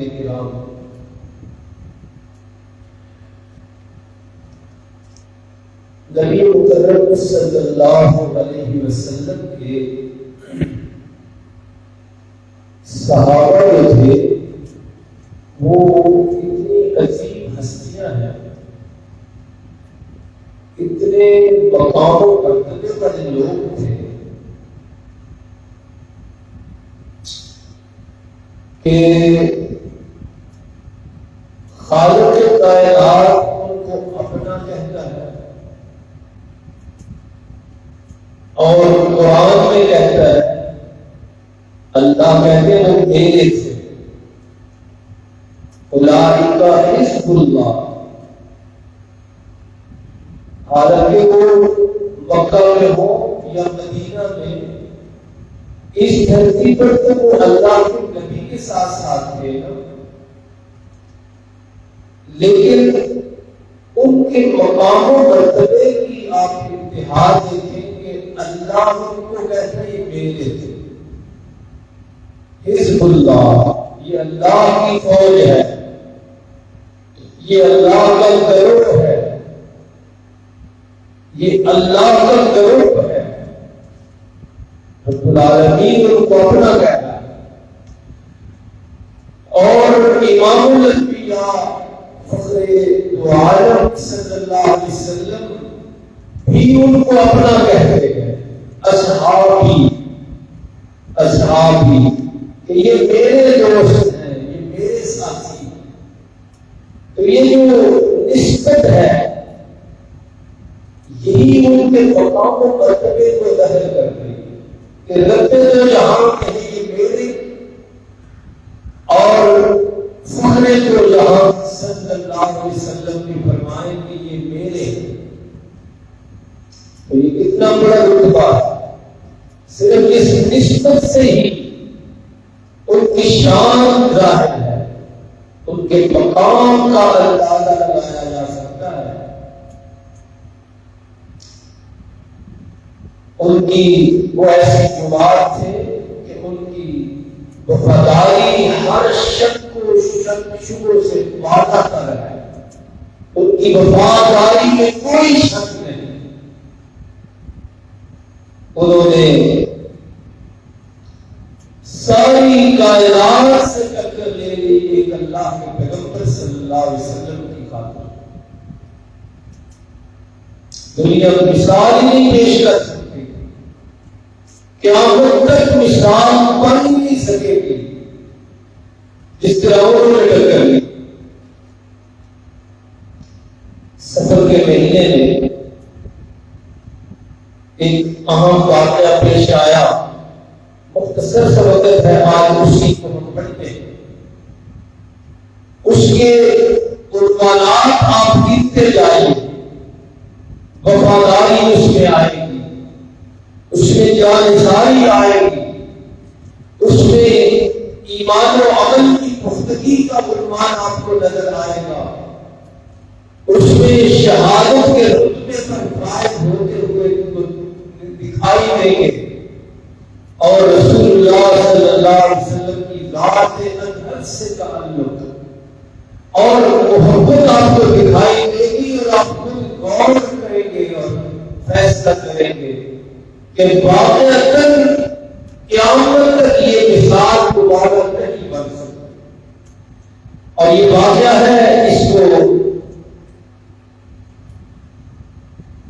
کرام، نبی مکرم صلی اللہ علیہ وسلم کے صحابہ جو تھے وہ اتنی عظیم ہستیاں ہیں، اتنے مقام و مرتبے والے لوگ تھے کہ خالق کائنات ان کو اپنا کہتا ہے، اور قرآن میں کہتا ہے، اللہ کہتے ہیں وہ میرے تھے، اولئک حزب اللہ، حالانکہ وہ مکہ میں ہو یا مدینہ میں، اس دھرتی پر تو وہ اللہ کے نبی کے ساتھ ساتھ تھے، لیکن ان کے مقام و مرتبے کی آپ انتہا دیکھیں کہ اللہ ان کو کہتا ہے یہ میرے تھے، حزب اللہ، یہ اللہ کی فوج ہے، یہ اللہ کا گروہ ہے، یہ اللہ کا گروہ ہے، رب العالمین ان کو اپنا کہتا ہے۔ اور امام الانبیاء فخر دو عالم صلی اللہ علیہ وسلم بھی ان کو اپنا کہتے ہیں، اصحابی، اصحابی، کہ یہ میرے دوست ہیں، یہ میرے ساتھی۔ تو یہ جو نسبت ہے یہی ان کے مقام و مرتبے کو ظاہر کرتی ہے کہ رب تو جہاں کہیں یہ میرے، اور فخر تو جہاں صلی اللہ علیہ وسلم کی فرمائیں کہ یہ میرے، تو یہ کتنا بڑا رتبہ ہے۔ صرف اس نسبت سے ہی ان کی شان ظاہر ہے، ان کے مقام کا اندازہ لگایا جا سکتا ہے۔ ان کی وہ ایسے جماعت تھے کہ ان کی وفاداری ہر شک و شبہ سے وعدہ کر ہے، ان کی وفاداری میں کوئی شک نہیں۔ انہوں نے ساری کائنات سے ٹکر لے لی ایک اللہ کے پیغمبر صلی اللہ علیہ وسلم کی خاطر۔ دنیا میں مثال ہی نہیں پیش کر سکتی، قیامت تک مثال بن نہیں سکے گی جس طرح انہوں نے ٹکر لی۔ سفر کے مہینے میں ایک اہم واقعہ پیش آیا، مختصر سا وقت ہے، آج اسی کو ہم پڑھتے ہیں۔ اس کے عنوانات آپ گنتے جائیں، وفاداری اس میں آئے گی، اس میں جانساری آئے گی، اس میں ایمان و عمل کی پختگی کا عنوان آپ کو نظر آئے گا، اس میں شہادت کے رتبے پر فائز ہوتے ہوئے دکھائی دیں گے، اور رسول اللہ صلی اللہ علیہ وسلم کی ذات اطہر سے تعلق اور محبت آپ کو دکھائی دے گی، اور آپ خود غور کریں گے اور فیصلہ کریں گے کہ واقعتاً قیامت تک یہ مثال دوبارہ نہیں بن سکتی۔ اور یہ واقعہ ہے، اس کو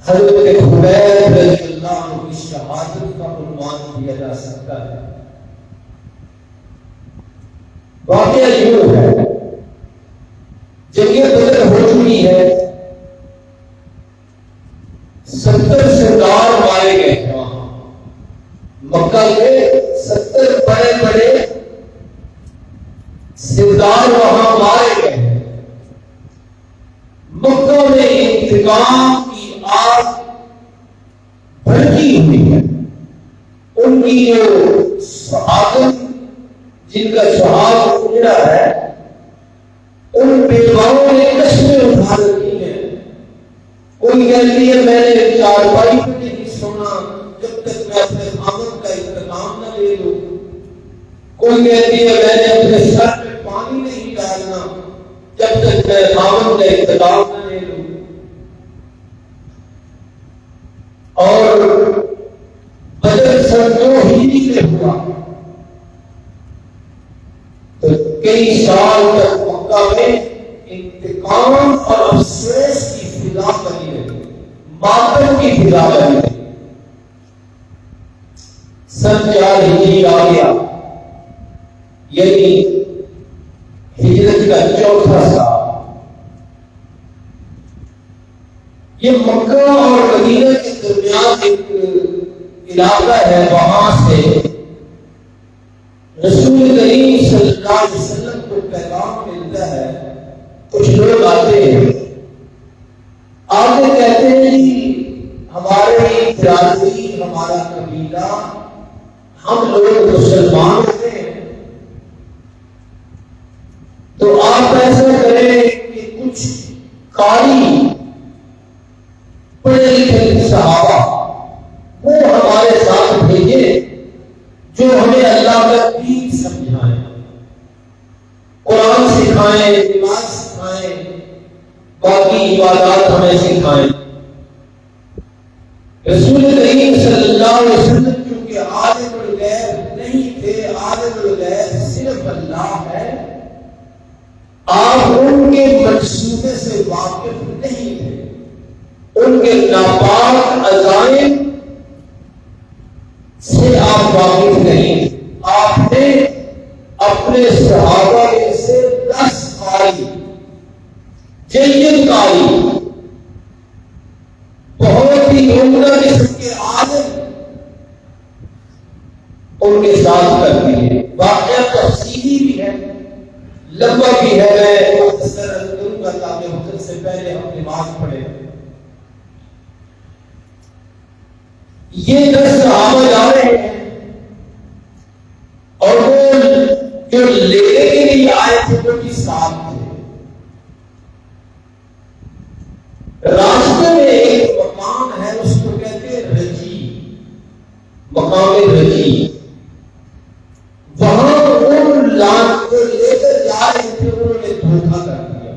حضرت خبیب رضی اللہ عنہ کی شہادت کا عنوان دیا جا سکتا ہے۔ واقعہ یوں ہے، جنگ بدر ہو چکی ہے، 70 سردار مارے گئے ہیں وہاں مکہ کے، 70 بڑے بڑے سردار وہاں مارے گئے ہیں۔ مکہ میں انتقام کی آگ بھڑکی ہوئی ہے۔ ان کی جو شہادت، جن کا شہاد اجڑا ہے، ان بیواؤں نے قسمیں اٹھا رکھی ہیں۔ کوئی کہتی ہے میں نے چارپائی پہ نہیں سونا جب تک میں اپنے خاوند کا انتقام نہ لے لوں، کوئی کہتی ہے میں نے اپنے سر پہ پانی نہیں خامد کا اختتام نہ لے لوں اور بدر سن 2 ہجری میں ہوا تو کئی سال تک مکہ میں انتقام اور افسوس کی فضا بنی رہی، ماتم کی فضا بنی رہی۔ سن 4 ہجری آ گیا، یعنی ہجرت کا 4تھا سال۔ یہ مکہ اور مدینہ کے درمیان ایک علاقہ ہے، وہاں سے رسول کریم صلی اللہ علیہ وسلم کو پیغام ملتا ہے۔ کچھ لوگ آتے ہیں، آتے کہتے ہیں جی ہمارے برادری، ہمارا قبیلہ، ہم لوگ مسلمان ہوتے ہیں، تو آپ ایسا کریں کہ کچھ قاری پڑھے لکھے صحابہ وہ ہمارے ساتھ بھیجے جو ہمیں اللہ کا دین سمجھائیں، قرآن سکھائیں، نماز سکھائیں، باقی عبادات ہمیں سکھائیں۔ رسول کریم صلی اللہ علیہ وسلم کیونکہ عالم الغیب نہیں تھے، عالم الغیب صرف اللہ ہے، آپ ان کے منصوبے سے واقف نہیں تھے، ان کے ناپاک عزائم سے آپ واقف نہیں۔ آپ نے اپنے صحابہ میں سے 10 قاری، جید قاری، بہت ہی عمدہ قسم کے عالم ان کے ساتھ کر دیے۔ واقعہ تفصیلی بھی ہے، لمبا بھی ہے، میں مختصر کروں گا تاکہ وقت سے پہلے ہم نماز پڑھیں۔ یہ 10 صحابہ جا رہے ہیں اور وہ جو لینے کے لیے آئے تھے وہ بھی ساتھ تھے۔ راستے میں ایک مقام ہے، اس کو کہتے ہیں رجی، مقام رجی۔ وہاں وہ لان کو لے کر جا رہے تھے، انہوں نے دھوکہ کر دیا۔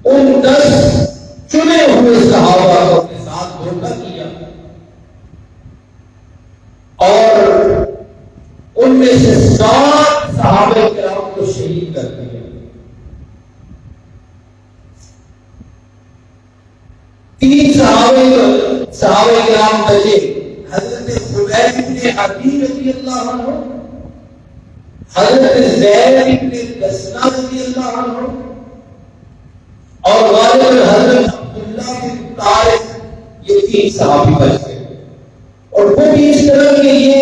ان 10 چنے ہوئے صحابہ کو اپنے ساتھ دھوکہ کیا اور ان میں سے 7 صحابہ کرام کو شہید کر دیا۔ تین صحابہ کرام بچے، حضرت خبیب بن عدی رضی اللہ عنہ، حضرت زید بن دسنہ رضی اللہ عنہ اور غالباً حضرت عبداللہ بن طارق، یہ 3 صحابی بچ گئے۔ اور وہ بھی اس طرح کے یہ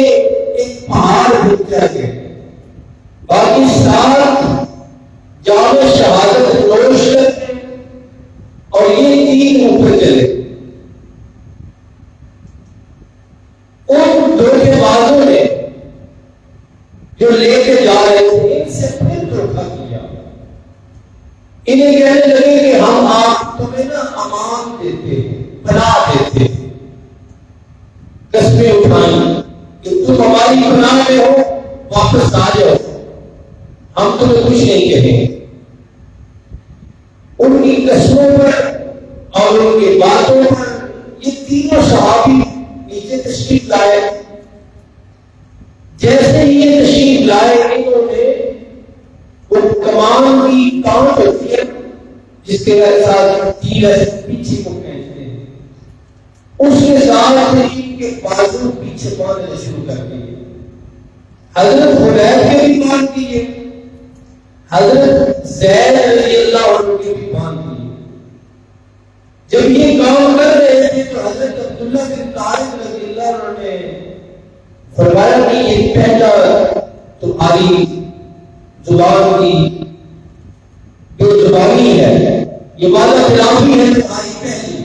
ایک پہاڑ بن جائے، باقی 7 جام شہادت نوش کرتے اور یہ 3 اوپر چلے۔ ان دھوکے بازوں نے جو لے کے جا رہے تھے ان سے پھر دھوکہ کیا، انہیں کہنے لگے کہ ہم آپ تمہیں نا امان دیتے ہیں، پناہ دیتے ہیں، قسمیں اٹھائیں کہ تم ہماری پناہ میں ہو، واپس آ جاؤ، ہم تمہیں کچھ نہیں کہیں۔ ان کی قسموں پر اور ان کی باتوں پر یہ تینوں صحابی نیچے تشریف لائے۔ جیسے ہی یہ تشریف لائے، انہوں نے وہ کمان کی کاؤنٹ ہوتی ہے جس کے ساتھ تیر پیچھے کو کھینچتے ہیں، اس کے ساتھ ان کے بازو پیچھے باندھنا شروع کر دیے۔ حضرت خبیب کے بھی باندھ دیے، حضرت زید رضی اللہ عنہ کے بھی باندھ دیے۔ جب یہ کام کر رہے تھے تو حضرت عبداللہ بن طارق رضی اللہ عنہ نے فرمایا کہ یہ پہلا تمہاری زبان کی جو زبانی ہے، یہ وعدہ خلافی ہے تمہاری پہلی،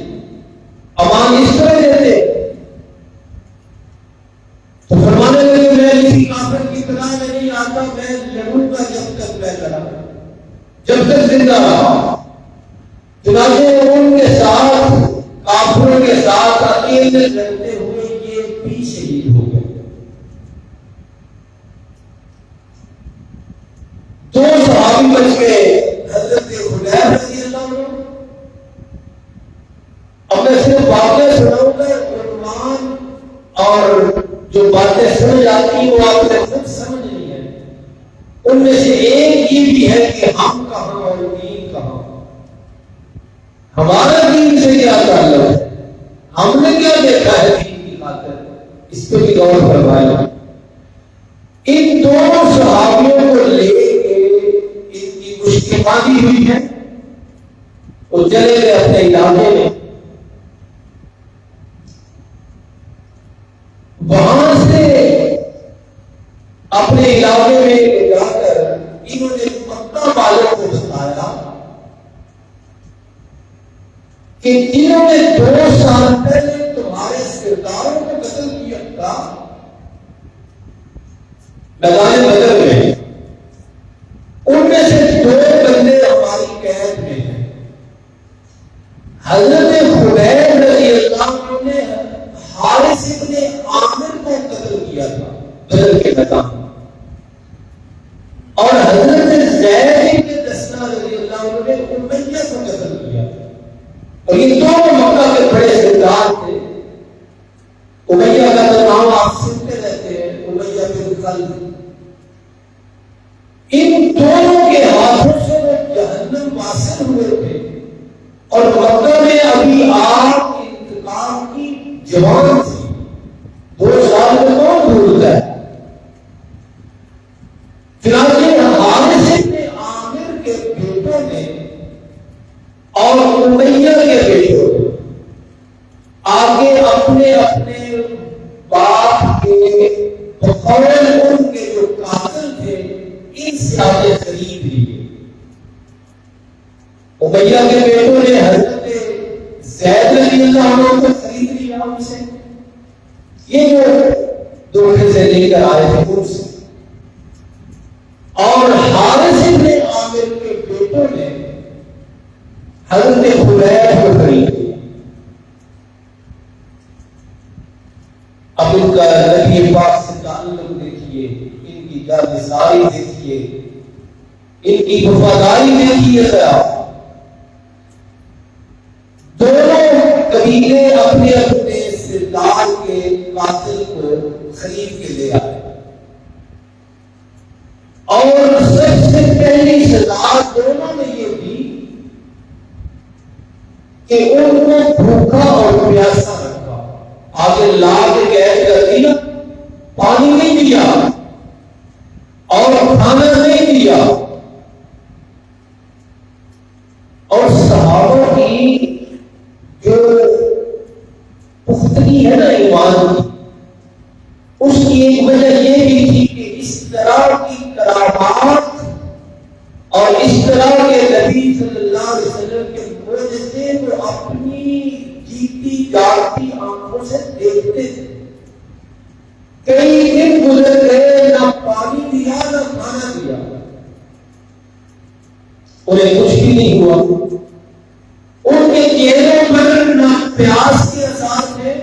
امان اس طرح دیتے۔ تو فرمانے لگے میں کسی کافر کی طرح میں نہیں آتا، میں لڑوں گا جب تک میں لڑا، جب تک زندہ رہا۔ چنانچہ ان کے ساتھ، کافروں کے ساتھ اکیلے لڑتے ہوئے یہ بھی شہید ہو گئے۔ 2 صحابی بچ گئے، حضرت قوانین کو آپ نے خود سمجھنی ہے. ان میں سے ایک یہ بھی ہے کہ ہم کہاں اور دین کہاں. ہمارا دین سے کیا تعلق ہے, ہم نے کیا دیکھا ہے دین کی خاطر, اس پہ بھی غور فرمائیں. ان دونوں صحابیوں کو لے کے ان کی مشکل بازی ہوئی ہے. وہ چلے گئے اپنے علاقے میں, وہاں سے اپنے علاقے میں جا کر انہوں نے مکہ والوں کو بتایا کہ جنہوں نے 2 سال پہلے تمہارے سرداروں کو قتل کیا تھا میدان بدر میں, ان میں سے 2 بندے ہماری قید میں ہیں. حضرت خبیب رضی اللہ عنہ نے حارث ابن عامر کو قتل کیا تھا بدر کے میدان میں, اور حضرت زید بن دسنہ رضی اللہ عنہ نے امیہ کو قتل کیا تھا. اور یہ دونوں مکہ کے بڑے سردار تھے. امیہ کا تو نام آپ سنتے رہتے ہیں, امیہ بن خلف. ان دونوں کے ہاتھوں سے وہ جہنم واصل ہوئے تھے, اور مکہ میں ابھی آپ انتقام کی جوان تھی. 2 سال میں کون بھولتا ہے. چنانچہ حارث بن عامر کے بیٹوں نے اور امیہ کے بیٹوں نے آگے اپنے اپنے باپ کے بقول ان کے جو قاتل تھے ان سے آگے خرید لیے. امیہ کے بیٹوں نے حضرت زید رضی اللہ عنہ کو خرید لیا ان سے, یہ جو دھوکے سے لے کر آئے تھے ان سے. اور حارث بن عامر کے بیٹوں نے حضرت خبیب کو خرید لیا. اب ان کا نبی پاک سے تعلق دیکھیے, ان کی جانثاری دیکھیے, ان کی وفاداری دیکھیے. دونوں قبیلے اپنے اپنے سردار کے قاتل کو خرید کے لے آئے, اور سب سے پہلی سزا دونوں نے یہ دی کہ ان کو بھوکا اور پیاسا رکھا. آگے لا کے قید کر دیا, پانی نہیں دیا اور کھانا نہیں دیا. اور صحابہ کی جو پختگی ہے نا ایمان کی, اس کی ایک وجہ یہ بھی تھی کہ اس طرح کی کرامات اور اس طرح کے نبی صلی اللہ علیہ وسلم کے معجزے کو اپنی جیتی جاگتی آنکھوں سے دیکھتے تھے. کئی دن گزر گئے, نہ پانی دیا نہ کھانا دیا, انہیں کچھ بھی نہیں ہوا. ان کے چہروں پر نہ پیاس کے اثار تھے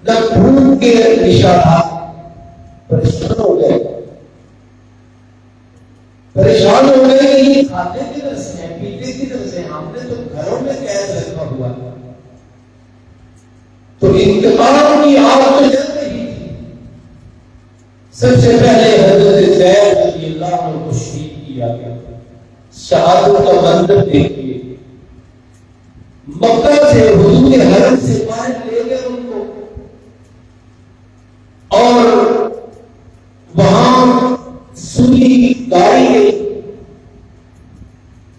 نہ بھوک کے اشارات. پریشان ہو گئے کہ یہ کھاتے کدھر سے ہیں, پیتے کدھر سے ہیں, ہم نے تو گھروں میں قید رکھا ہوا تھا. تو انتقام کی آگ تو جل رہی تھی. سب سے پہلے حضرت زید رضی اللہ عنہ کو شہید کیا گیا. شہادت کا منظر دیکھیے, مکہ سے حضور حرم سے باہر لے گئے ان کو, اور وہاں سوئی گاڑی گئی,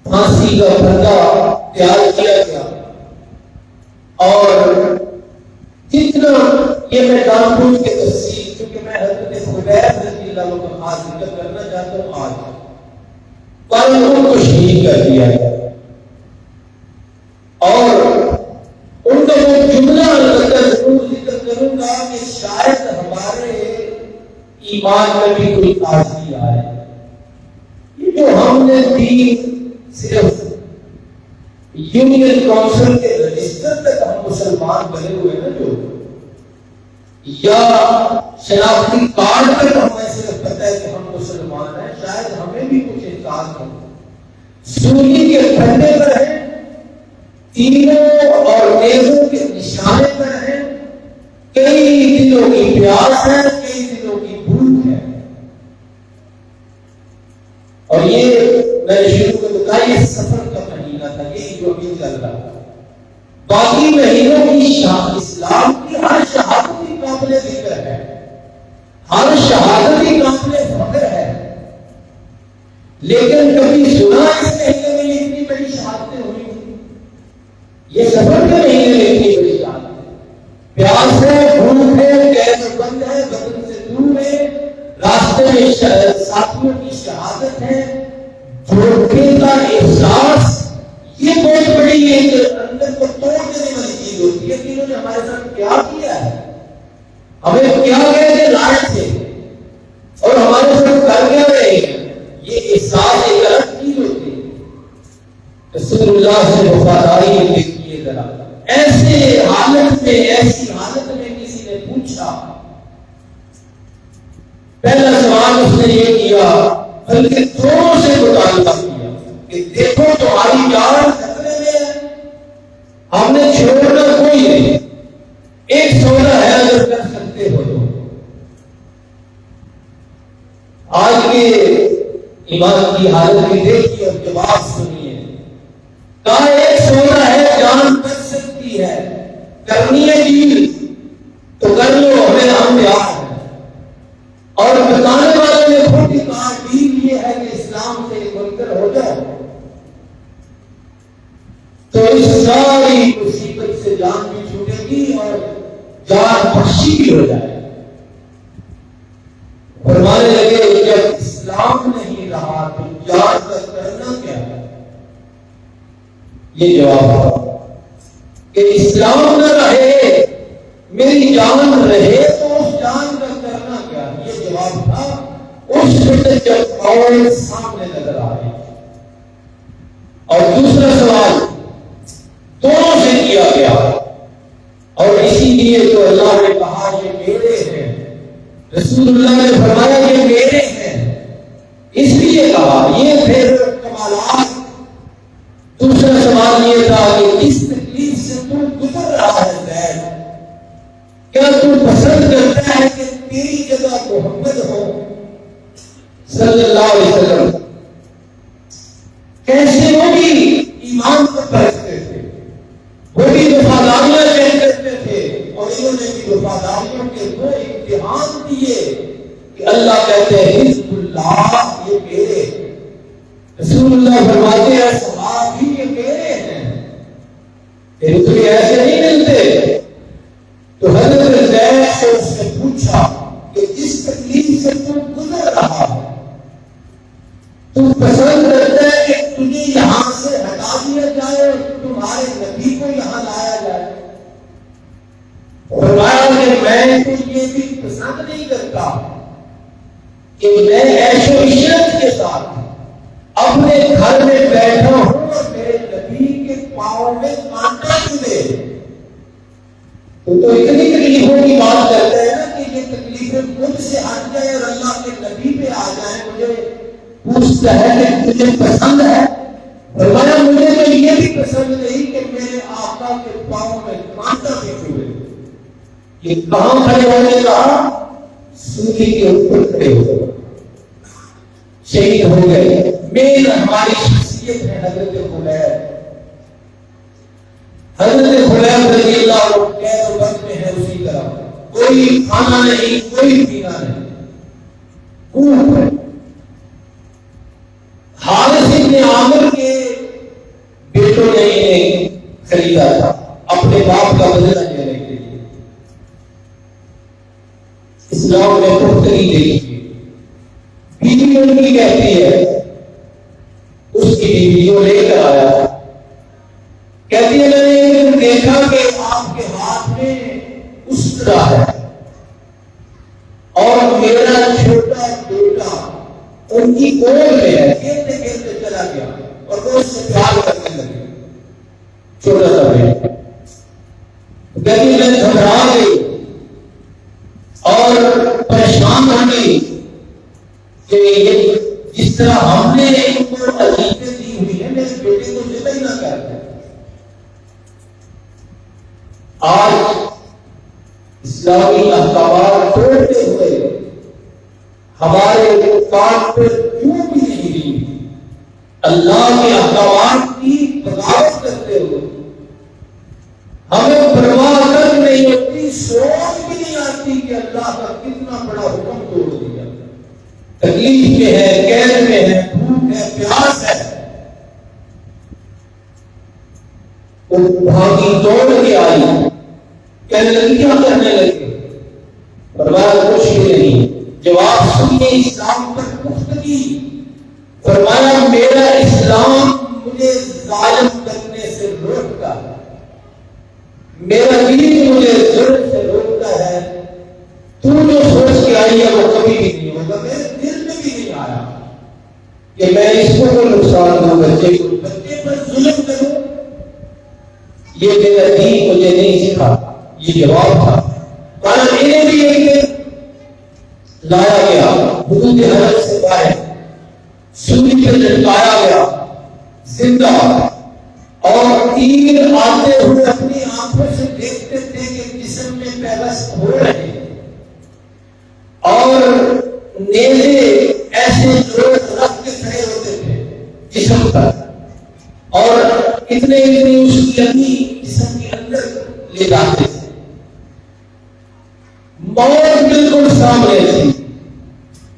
پھانسی کا پھندا تیار کیا گیا. اور جتنا یہ میں جان بوجھ کے تفصیل, کیونکہ میں حضرت خبیب رضی اللہ عنہ کا خاص ذکر کرنا چاہتا ہوں آج, پر ان کو شہید کر دیا گیا. اور ان کا وہ جملہ البتہ ضرور ذکر کروں گا کہ شاید ہمارے ایمان میں بھی کوئی تازگی آئے. یہ جو ہم نے دین صرف یونین کونسل کے رجسٹر تک ہم مسلمان بنے ہوئے ہیں, جو یا شناختی کارڈ تک ہمیں صرف پتہ ہے کہ ہم مسلمان ہیں, شاید ہمیں بھی کچھ احساس ہو. سولی کے پھنڈے پر ہیں, تیروں اور نیزوں کے نشانے پر ہیں, کئی دلوں کی پیاس ہے, کئی دنوں کی بھوک ہے. اور یہ میں نے شروع میں بتایا یہ سفر کا مہینہ تھا، یہی جو ابھی چل رہا تھا. باقی مہینوں کی اسلام کی ہر شہادت ہی قابل ذکر ہے، ہر شہادت ہی قابل فخر ہے، لیکن کبھی سنا اس مہینے میں اتنی بڑی شہادتیں ہوئی تھی؟ یہ سفر کے مہینے میں اتنی بڑی شہادت، پیاس ہے، بھوک ہے، قید بند ہے، بدن سے دور ہے، راستے میں ساتھیوں کی شہادت ہے، دھوکے کا احساس، یہ بہت بڑی ایک اندر کو توڑ دینے والی چیز ہوتی ہے کہ انہوں نے ہمارے ساتھ کیا کیا ہے، ہمیں کیا کہہ کے لائے تھے اور ہمارے ساتھ کر کیا رہے ہیں. یہ احساس ایک الگ چیز ہوتی ہے. رسول اللہ سے وفاداری میں دیکھیے ذرا، ایسے حالت میں، ایسی حالت میں کسی نے پوچھا، پہلا سوال اس نے یہ کیا، بلکہ دونوں سے مطالبہ کیا کہ دیکھو تمہاری جان خطرے میں ہے، ہم نے چھوڑنا کوئی نہیں، ایک سودا ہے اگر کر سکتے ہو تو. آج کے ایمان کی حالت میں دیکھیے اور جواب سنیے. کہا ایک سودا ہے، جان بچ سکتی ہے، کرنی ہے ڈیل تو کر لو، ہم تیار ہیں. اور بتانے والے نے خود ہی کہا ڈیل یہ ہے کہ اسلام سے منکر ہو جائے تو اس ساری مصیبت سے جان بھی چھوٹے گی اور جان بخشی بھی ہو جائے. فرمانے لگے جب اسلام نہیں رہا تو جان کا کرنا کیا ہے؟ یہ جواب تھا کہ اسلام نہ رہے، میری جان رہے تو اس جان کا کرنا کیا؟ یہ جواب تھا اس وقت جب قوم سامنے نظر آ رہی. اور دوسرا سوال دونوں سے کیا گیا، اور اسی لیے تو اللہ نے کہا یہ میرے ہیں، رسول اللہ نے فرمایا یہ میرے ہیں، اس لیے کہا. یہ پھر کمالات. دوسرا سوال یہ تھا کہ کس تکلیف سے تو گزر رہا ہے زید، کیا تو پسند کرتا ہے کہ تیری جگہ محمد ہو صلی اللہ علیہ وسلم؟ کیسے وہ بھی ایمان کو پرکھتے تھے، وہ بھی وفاداریاں طے کرتے تھے، اور انہوں نے بھی وفاداریوں کے دو امتحان دیے کہ اللہ کہتے ہیں حزب اللہ یہ میرے، رسول اللہ فرماتے ہیں صحابی یہ میرے ہیں. تو یہ ایسے نہیں ملتے. تو حضرت زید سے اس نے پوچھا کہ جس تکلیف سے تم گزر رہا ہے تم پسند کرتا ہے کہ تجھے یہاں سے ہٹا دیا جائے اور تمہارے نبی کو یہاں لایا جائے؟ فرمایا کہ میں تو یہ بھی پسند نہیں کرتا کہ میں عیش و عشرت کے ساتھ اپنے گھر میں بیٹھا ہوں اور میرے نبی کے پاؤں میں کانٹا چلے. تو اتنی تکلیفوں کی بات کرتے ہیں نا کہ یہ تکلیفیں مجھ سے ہٹ جائے اور اللہ کے نبی پہ آ جائیں. مجھے پوچھتا ہے کہ تجھے پسند ہے؟ فرمایا مجھے تو یہ بھی پسند نہیں کہ میرے آقا کے پاؤں میں کانٹا بھی چلے. یہ کہاں کھڑے ہونے کا؟ سولی کے اوپر کھڑے ہو گئے، شہید ہو گئے. مین ہماری شخصیت ہے حضرت خلیل. حضرت خلیل رضی اللہ عنہ قید و بند میں ہے اسی طرح، کوئی کھانا نہیں، کوئی پینا نہیں، بھوک ہے. حارث ابن عامر کے بیٹوں نے انہیں خریدا تھا اپنے باپ کا بدلہ لینے کے لیے. اسلام میں پختگی دیکھیے. بیوی ان کی کہتی ہے، اس کی بیوی جو لے کر آیا تھا کہتی ہے میں نے ایک دن دیکھا کہ آپ کے ہاتھ میں اسطرا ہے اور میرا چھوٹا بیٹا ان کی گود میں ہے، کھیلتے کھیلتے چلا گیا اور وہ اس سے پیار کرنے لگے. چھوٹا سا بیٹا کہتی میں گھبرا گئی اور پریشان ہو گئی کہ یہ جس طرح ہم نے ان کو عزیزیں دی ہوئی ہے میرے بیٹے کو ذبح ہی نہ کرتے. آج اسلامی احکامات توڑتے ہوئے ہمارے کان پر کیوں بھی نہیں لی، اللہ کے احکامات کی بغاوت کرتے ہوئے ہمیں پرواہ تک نہیں ہوتی، سوچ بھی نہیں آتی کہ اللہ کا کتنا بڑا حکم توڑ دیا، تکلیف میں ہے، قید میں ہے، بھوک ہے، پیاس ہے، وہ بھاگی دوڑ کے آئی، کیا کرنے لگے، فرمایا کچھ بھی نہیں، جواب سنیے اسلام پر گفتگی، فرمایا میرا اسلام مجھے ظالم کرنے سے روکتا ہے، میرا دین مجھے ظلم سے روکتا ہے، تو جو سوچ کے آئی ہے وہ کبھی بھی نہیں ہوگا، میرے دل میں بھی نہیں آیا کہ میں اس کو کوئی نقصان دوں، بچے پر ظلم کروں، یہ میرا دین مجھے نہیں سکھا، یہ جواب تھا۔ انہیں بھی ایک لایا گیا، حدود حرم سے باہر سولی پہ لٹکایا گیا زندہ، اور تیر آتے ہوئے اپنی آنکھوں سے دیکھتے تھے کہ جسم میں پیوست ہو رہے ہیں، اور نیزے ایسے لوگ رکھ کے کھڑے ہوتے تھے جسم پر، اور اتنے اس کی اپنی جسم کے اندر لے جاتے تھے، موت بالکل سامنے تھی۔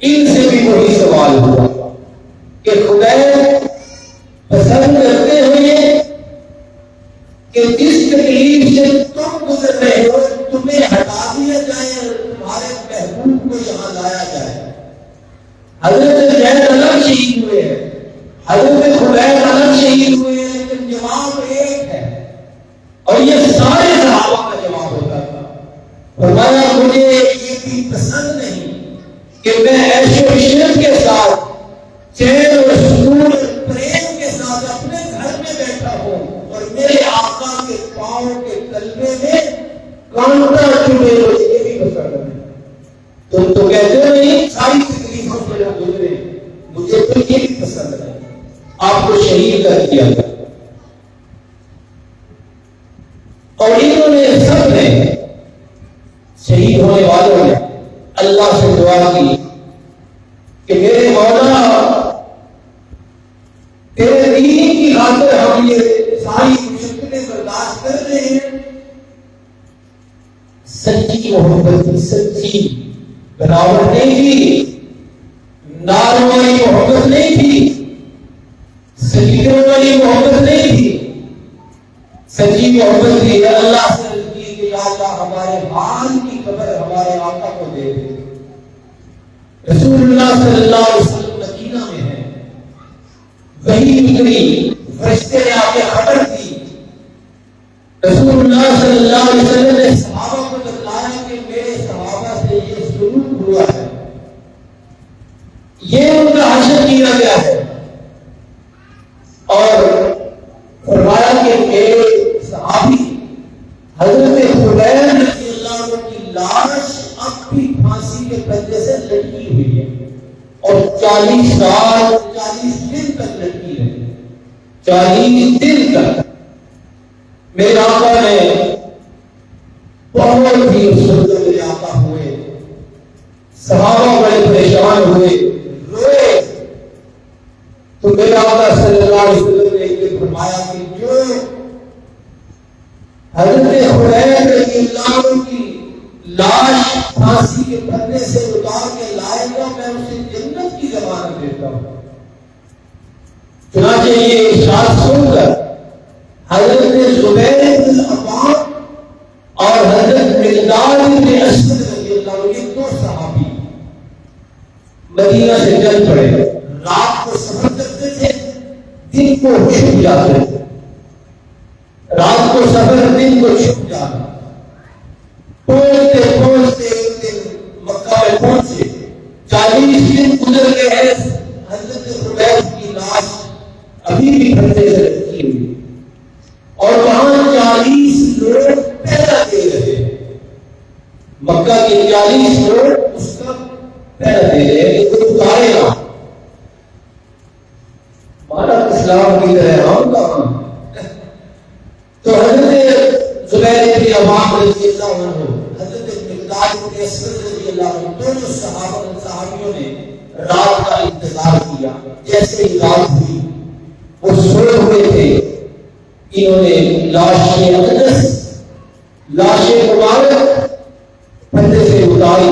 ان سے بھی وہی سوال ہوا کہ خدا پسند کرتے ہوئے کہ جس تکلیف سے تم گزر رہے ہو تمہیں ہٹا دیا جائے اور تمہارے محبوب کو یہاں لایا جائے۔ حضرت زید الگ شہید ہوئے ہیں، حضرت خبیب الگ شہید ہوئے ہیں، لیکن جواب ایک ہے، اور یہ سارے صحابہ کا جواب ہوتا تھا۔ فرمایا مجھے یہ بھی پسند نہیں کہ میں عیش و عشرت کے ساتھ، چین اور سکون اور پریم کے ساتھ اپنے گھر میں بیٹھا ہوں اور میرے آقا کے پاؤں کے تلوے میں کانٹا چبھے، یہ بھی پسند نہیں۔ تم تو کہتے ہو نہیں ساری تکلیفوں سے جو گزرے، مجھے تو یہ بھی پسند نہیں۔ آپ کو شہید کر دیا گیا، اور انہوں نے سب نے، شہید ہونے والوں نے اللہ سے دعا کی کہ میرے مولا تیرے دین کی خاطر ہم یہ ساری مشکلیں برداشت کر رہے ہیں۔ سچی محبت کی سچی بناوٹ نہیں تھی، ناروائی محبت نہیں تھی، سچیوں والی محبت نہیں تھی، سچی محبت تھی اللہ سے کہ یا اللہ ہمارے مال کی خبر ہمارے آقا کو دے دے۔ رسول اللہ صلی اللہ علیہ وسلم مدینہ میں ہے، وحی اتری، فرشتے نے آ کے خبر دی، رسول اللہ صلی اللہ علیہ وسلم نے صحابہ کو بتلایا کہ میرے صحابہ سے یہ سلوک ہوا ہے، یہ ان کا حشر کیا گیا ہے، اور فرمایا کہ میرے صحابی حضرت خبیب رضی اللہ عنہ کی لاش اب بھی پھانسی کے پنجے سے لٹکی ہوئی ہے، اور 40 سال 40 دن تک لٹکی رہی، 40 دن تک۔ میرے آقا نے بہت ہی اس وقت میرے آقا ہوئے، صحابہ بڑے پریشان ہوئے، روئے، تو میرے آقا صلی اللہ علیہ وسلم نے ایک دن فرمایا کہ جو حضرت خبیب رضی اللہ عنہ کی لاش پھانسی کے پردے سے اتار کے لائے گا میں اسے جنت کی ضمانت دیتا ہوں۔ چنانچہ یہ ارشاد سن کر حضرت زبیر بن عوام اور حضرت مقداد بن اسود رضی اللہ عنہ، یہ دو صحابی مدینہ سے چل پڑے، رات کو سفر کرتے تھے، دن کو چھپ جاتے تھے، رات کو سفر، دن کو چھپ جانا، پہنچتے پہنچتے ایک دن مکہ میں پہنچے، 40 دن گزر گئے ہیں، حضرت خبیب کی لاش ابھی بھی پردے سے رکھی ہوئی، اور وہاں 40 لوگ پہلا دے رہے ہیں، مکہ کے 40 لوگ اس کا پہلا دے رہے ہیں کہ کوئی اتارے گا، ہمارا اسلام کی طرح ہم کہاں۔ تو حضرت زبیر بن عوام رضی اللہ عنہ، حضرت بن اسود رضی اللہ عنہ، دونوں صحابیوں نے رات کا انتظار کیا. جیسے ہی رات ہوئی وہ سوئے ہوئے تھے، انہوں نے لاش اقدس، لاش مبارک پردے سے اتاری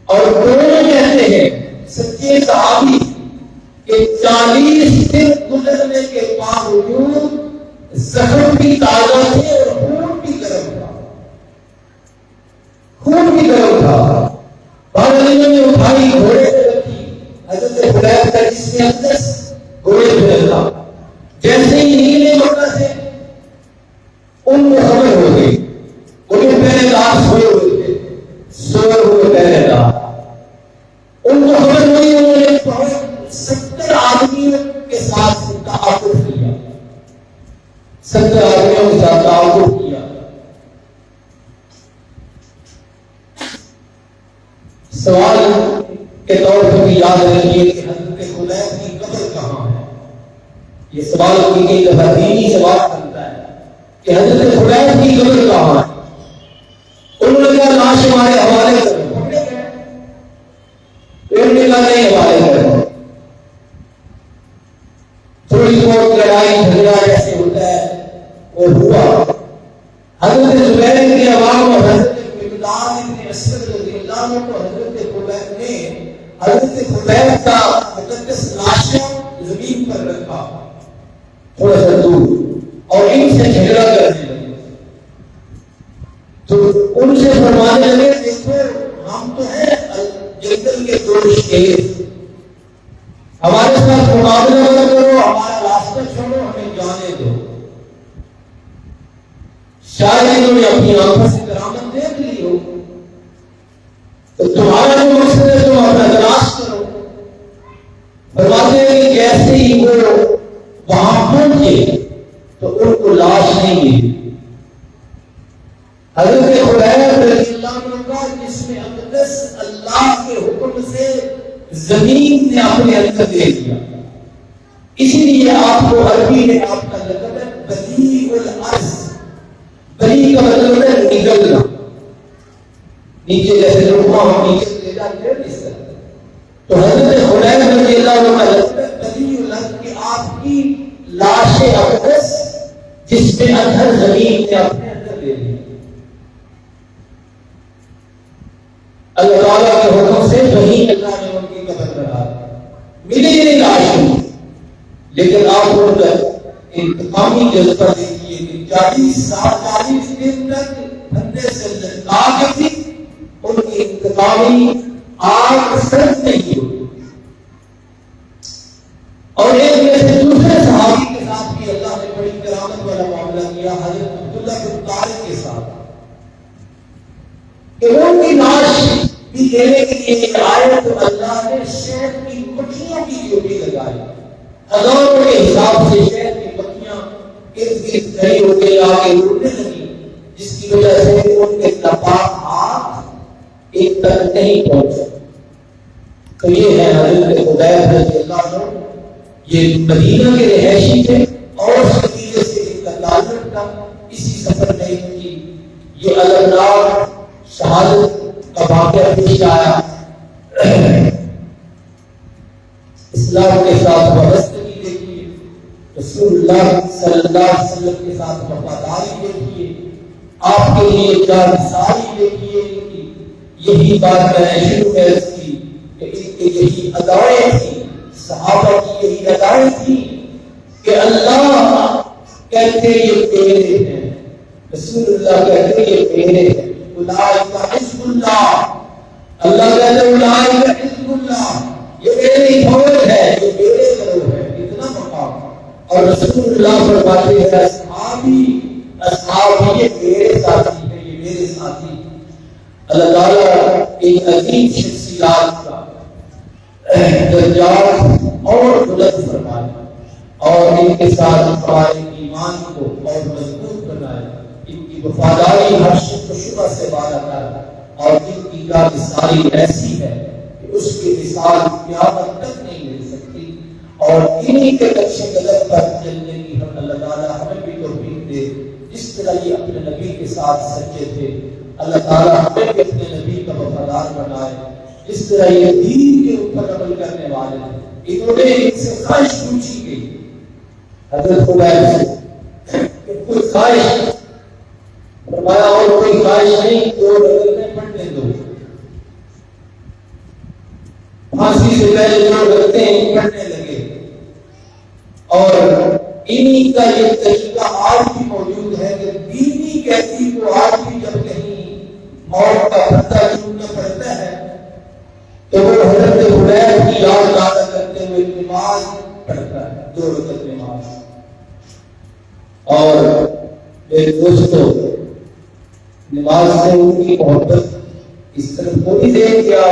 اور دونوں کہتے ہیں سچے صحابی کہ 40 دن گزرنے کے باوجود زخم بھی تازہ تھے اور خون بھی گرم تھا. خون بھی گرم تھا. بادلیوں نے اٹھائی، گھوڑے پہ رکھی. حضرت حذیفہ کا جسم اقدس گھوڑے پہ رکھا. جیسے ہی نکلے مکہ سے ان کو خبر ہو گئی. انہیں پہلے دار سوئے ہوئے تھے، سوئے ہوئے پہلے دار. ان کو خبر ہوئی، انہوں نے 70 آدمیوں کے ساتھ تعاقب کیا. 70 آدمیوں کے ساتھ تعاقب کیا. سوال کے طور پر بھی یاد رکھیے کہ حضرت خلیف کی قبر کہاں ہے. یہ سوال کی کئی دفعہ دینی سوال بنتا ہے کہ حضرت خلیف کی قبر کہاں ہے. انہوں نے کہا لاش ہمارے حوالے کرو. انہوں نے کہا نہیں حوالے کرو. تھوڑی بہت لڑائی جھگڑا جیسے ہوتا ہے وہ ہوا. حضرت زبیر کی عوام اور حضرت مقداد بن اسود رضی اللہ عنہ کو حضرت خلیف نے حضرت خلیف کا مقدس لاشیں زمین پر رکھا تھوڑا سا دور اور ان سے جھگڑا کرنے لگے. تو ان سے فرمانے لگے دیکھو ہم تو ہیں جنگل کے دو شیر، ہمارے ساتھ مقابلہ نہ کرو، ہمارا راستہ چھوڑو، ہمیں جانے دو. شاید انہوں نے اپنی آنکھوں سے کرامت دیکھ لی ہو. تو تمہارا جو مقصد ہے تم اپنا تلاش کرو. فرماتے ہیں کہ جیسے ہی وہ وہاں پہنچے تو ان کو لاش نہیں ملی. حضرت خلیف رضی اللہ عنہ کا جسم اقدس اللہ کے حکم سے زمین نے اپنے اندر دے دیا. اسی لیے آپ کو عربی میں آپ کا لقب ہے بدیع الارض. بدیع کا مطلب ہے نگلنا. نیچے جیسے لوہا ہم نیچے لے جاتے ہیں اس طرح. تو حضرت خلیف رضی اللہ عنہ کا لقب ہے بدیع الارض کہ آپ کی لاش اقدس جس میں اندر زمین نے اپنے اندر دے دیا. اللہ تعالیٰ کے حکم سے وہیں اللہ نے ان کی قبر بنا ملی نہیں لاش ہوئی. لیکن آپ ان کا انتقامی جذبہ دیکھیے کہ 40 دن تک دھندے سے لٹکا کے تھی، ان کی انتقامی آگ سرد نہیں ہوئی. اور ایک جیسے دوسرے صحابی کے ساتھ بھی اللہ نے بڑی کرامت والا معاملہ کیا، حضرت عبداللہ بن طارق کے ساتھ، کہ ان کی لاش بھی دینے کے لیے آئے تو اللہ نے شہد کی مکھیوں کی ڈیوٹی لگائی. ہزاروں کے حساب سے شہد کی مکھیاں ارد گرد کھڑی ہو گئی، آگے اڑنے لگی، جس کی وجہ سے ان کے ناپاک ہاتھ ایک تک نہیں پہنچے. تو یہ ہے حضرت خلیف رضی اللہ عنہ. یہ مدینہ کے رہائشی تھے اور اس نتیجے سے ان کا تعلق تھا. اسی سفر میں ان کی یہ المناک شہادت کا واقعہ پیش آیا. اسلام کے ساتھ وابستگی دیکھیے، رسول اللہ صلی اللہ علیہ وسلم کے ساتھ وفاداری دیکھیے، آپ کے لیے کیا مثالی دیکھیے. ان کی یہی بات میں نے شروع میں عرض کی کہ ان کی یہی ادائیں تھیں، صحابہ کی یہی ادائیں تھیں کہ اللہ کہتے یہ تیرے ہیں، رسول اللہ کہتے یہ تیرے ہیں. اولئک حزب اللہ، اللہ کہتے ہیں اولئک حزب اللہ، یہ میری فوج ہے، یہ میرے گروہ ہے. اتنا مقام. اور رسول اللہ فرماتے ہیں اصحابی یہ میرے ساتھی ہیں، یہ میرے ساتھی. اللہ تعالیٰ ایک عظیم شخصیات کا درجات اور بلند فرمائے اور ان کے ساتھ ہمارے ایمان کو اور مضبوط بنائے. ان کی وفاداری ہر شک و شبہ سے بالا کر اور ان کی مثالی ایسی ہے کہ اس کی مثال قیامت تک نہیں مل سکتی. اور انہی کے نقش قدم پر چلنے کی ہم اللہ تعالیٰ ہمیں بھی توفیق دے. جس طرح یہ اپنے نبی کے ساتھ سچے تھے اللہ تعالیٰ ہمیں بھی اپنے نبی کا وفادار بنائے، اس طرح یہ دین کے اوپر عمل کرنے والے ہیں۔ انہوں نے ان سے خواہش پوچھی گئی حضرت خبیب سے کہ کوئی خواہش، فرمایا اور کوئی خواہش نہیں، تو رگڑنے پڑھنے دو، پھانسی سے پہلے جو رگڑتے ہیں پڑھنے لگے۔ اور انہی کا یہ طریقہ آج بھی موجود ہے کہ دینی کہتی کو آج بھی جب کہیں موت کا پتہ چوننا پڑتا ہے تو وہ حضرت خبیب کی یاد تازہ کرتے ہوئے نماز پڑھتا ہے، 2 رکعت نماز۔ اور میرے دوستو، نماز سے ان کی محبت اس طرح تھوڑی دیر کیا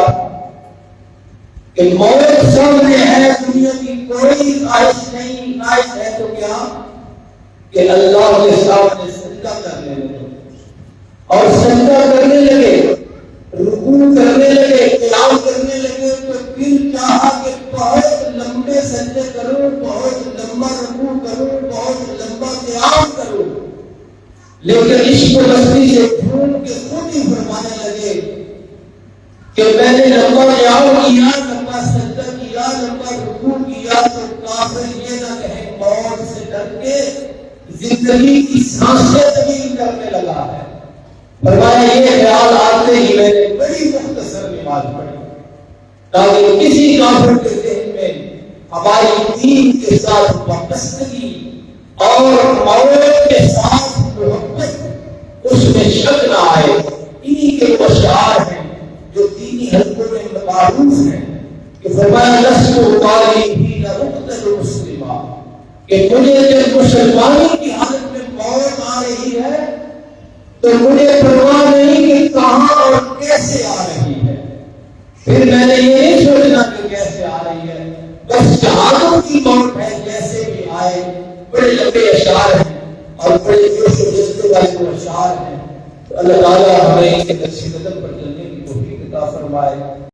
کہ موت سامنے ہے، دنیا کی کوئی خواہش نہیں، خواہش ہے تو کیا کہ اللہ کے سامنے سجدہ کرنے لگے، اور سجدہ کرنے لگے، رکوع کرنے لگے، قیام کرنے لگے، تو پھر چاہا کہ بہت لمبے سجدے کروں، بہت لمبا رکوع کروں، بہت لمبا قیام کروں، لیکن عشق و مستی سے ڈھونڈ کے خود ہی فرمانے لگے کہ میں نے لمبا قیام کیا، لمبا سجدہ کیا، لمبا رکوع کیا، تو کافر یہ نہ کہیں موت سے ڈر کے زندگی کی سانسیں طویل کرنے لگا ہے۔ فرمایا یہ خیال آتے ہی میں نے بڑی مختصر نماز پڑھی تاکہ کسی کافر کے ذہن میں ہماری دین کے ساتھ وابستگی اور موت کے ساتھ محبت اس میں شک نہ آئے۔ انہی کے وہ اشعار ہیں جو دینی حلقوں میں معروف ہیں کہ فرمایا لست طالبین اقتل مسلما، کہ مجھے جب مسلمانی کی حالت میں موت آ رہی ہے تو مجھے پرواہ نہیں کہ کہاں اور کیسے آ رہی ہے، پھر میں نے یہ نہیں سوچنا کہ کیسے آ رہی ہے، بس شہادت کی موت ہے جیسے بھی آئے۔ بڑے لمبے اشعار ہیں اور بڑے جوش و جذبے والے وہ اشعار ہیں۔ اللہ تعالیٰ ہمیں نقش قدم پر چلنے کی توفیق عطا فرمائے۔